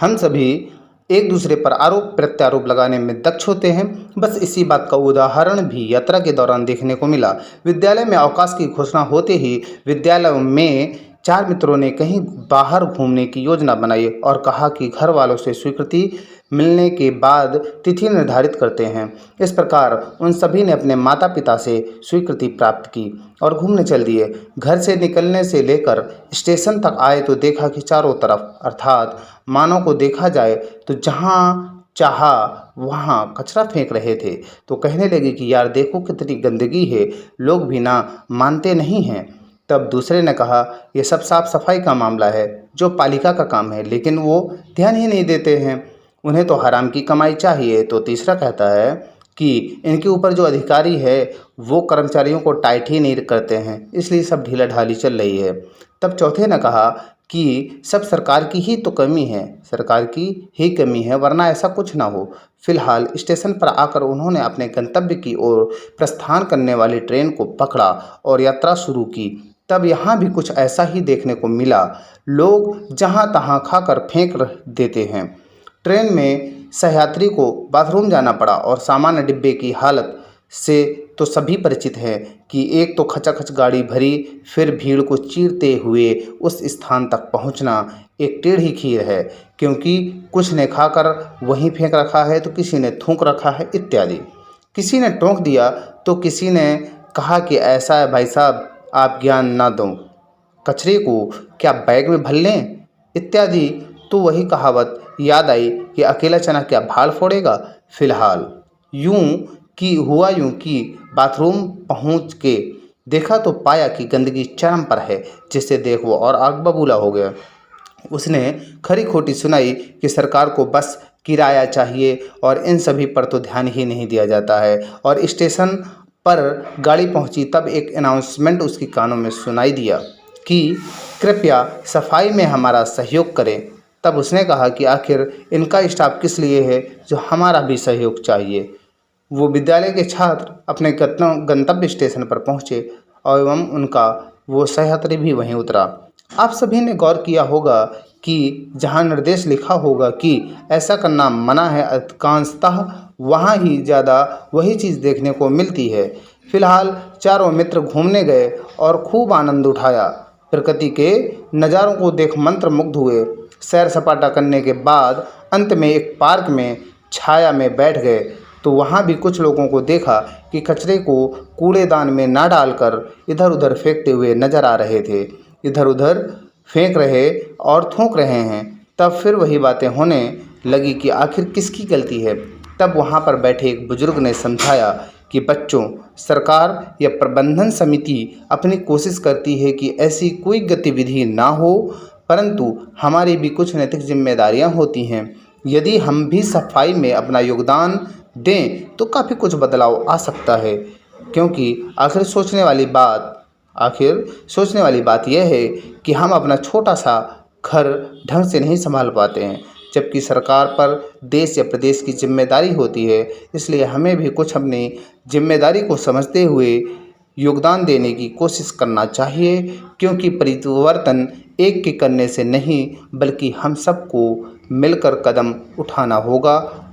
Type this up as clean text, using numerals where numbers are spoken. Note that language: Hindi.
हम सभी एक दूसरे पर आरोप प्रत्यारोप लगाने में दक्ष होते हैं। बस इसी बात का उदाहरण भी यात्रा के दौरान देखने को मिला। विद्यालय में अवकाश की घोषणा होते ही विद्यालय में 4 मित्रों ने कहीं बाहर घूमने की योजना बनाई और कहा कि घर वालों से स्वीकृति मिलने के बाद तिथि निर्धारित करते हैं। इस प्रकार उन सभी ने अपने माता पिता से स्वीकृति प्राप्त की और घूमने चल दिए। घर से निकलने से लेकर स्टेशन तक आए तो देखा कि चारों तरफ, अर्थात मानव को देखा जाए तो जहाँ चाहा वहाँ कचरा फेंक रहे थे। तो कहने लगे कि यार देखो कितनी गंदगी है, लोग भी ना मानते नहीं हैं। तब दूसरे ने कहा ये सब साफ सफाई का मामला है, जो पालिका का काम है, लेकिन वो ध्यान ही नहीं देते हैं, उन्हें तो हराम की कमाई चाहिए। तो तीसरा कहता है कि इनके ऊपर जो अधिकारी है वो कर्मचारियों को टाइट ही नहीं करते हैं, इसलिए सब ढीला ढाली चल रही है। तब चौथे ने कहा कि सब सरकार की ही तो कमी है, सरकार की ही कमी है, वरना ऐसा कुछ ना हो। फिलहाल स्टेशन पर आकर उन्होंने अपने गंतव्य की ओर प्रस्थान करने वाली ट्रेन को पकड़ा और यात्रा शुरू की। तब यहाँ भी कुछ ऐसा ही देखने को मिला। लोग जहाँ तहाँ खाकर फेंक देते हैं। ट्रेन में सहयात्री को बाथरूम जाना पड़ा और सामान्य डिब्बे की हालत से तो सभी परिचित हैं कि एक तो खचाखच गाड़ी भरी, फिर भीड़ को चीरते हुए उस स्थान तक पहुंचना एक टेढ़ी खीर है, क्योंकि कुछ ने खाकर वहीं फेंक रखा है तो किसी ने थूक रखा है इत्यादि। किसी ने टोंक दिया तो किसी ने कहा कि ऐसा है भाई साहब, आप ज्ञान ना दो, कचरे को क्या बैग में भर लें इत्यादि। तो वही कहावत याद आई कि अकेला चना क्या भाड़ फोड़ेगा। फिलहाल यूं कि बाथरूम पहुंच के देखा तो पाया कि गंदगी चरम पर है, जिससे देख वो और आग बबूला हो गया। उसने खरी खोटी सुनाई कि सरकार को बस किराया चाहिए और इन सभी पर तो ध्यान ही नहीं दिया जाता है। और स्टेशन पर गाड़ी पहुंची तब एक अनाउंसमेंट उसके कानों में सुनाई दिया कि कृपया सफाई में हमारा सहयोग करें। तब उसने कहा कि आखिर इनका स्टाफ किस लिए है जो हमारा भी सहयोग चाहिए। वो विद्यालय के छात्र अपने गंतव्य स्टेशन पर पहुंचे एवं उनका वो सहयात्री भी वहीं उतरा। आप सभी ने गौर किया होगा कि जहां निर्देश लिखा होगा कि ऐसा करना मना है, अधिकांशतः वहां ही ज़्यादा वही चीज़ देखने को मिलती है। फिलहाल चारों मित्र घूमने गए और खूब आनंद उठाया। प्रकृति के नज़ारों को देख मंत्रमुग्ध हुए। सैर सपाटा करने के बाद अंत में एक पार्क में छाया में बैठ गए तो वहाँ भी कुछ लोगों को देखा कि कचरे को कूड़ेदान में ना डालकर इधर उधर फेंकते हुए नजर आ रहे थे। इधर उधर फेंक रहे और थूक रहे हैं। तब फिर वही बातें होने लगी कि आखिर किसकी गलती है। तब वहाँ पर बैठे एक बुजुर्ग ने समझाया कि बच्चों, सरकार या प्रबंधन समिति अपनी कोशिश करती है कि ऐसी कोई गतिविधि ना हो, परंतु हमारी भी कुछ नैतिक जिम्मेदारियां होती हैं। यदि हम भी सफाई में अपना योगदान दें तो काफ़ी कुछ बदलाव आ सकता है। क्योंकि आखिर सोचने वाली बात यह है कि हम अपना छोटा सा घर ढंग से नहीं संभाल पाते हैं, जबकि सरकार पर देश या प्रदेश की जिम्मेदारी होती है। इसलिए हमें भी कुछ अपनी जिम्मेदारी को समझते हुए योगदान देने की कोशिश करना चाहिए, क्योंकि परिवर्तन एक के करने से नहीं बल्कि हम सबको मिलकर कदम उठाना होगा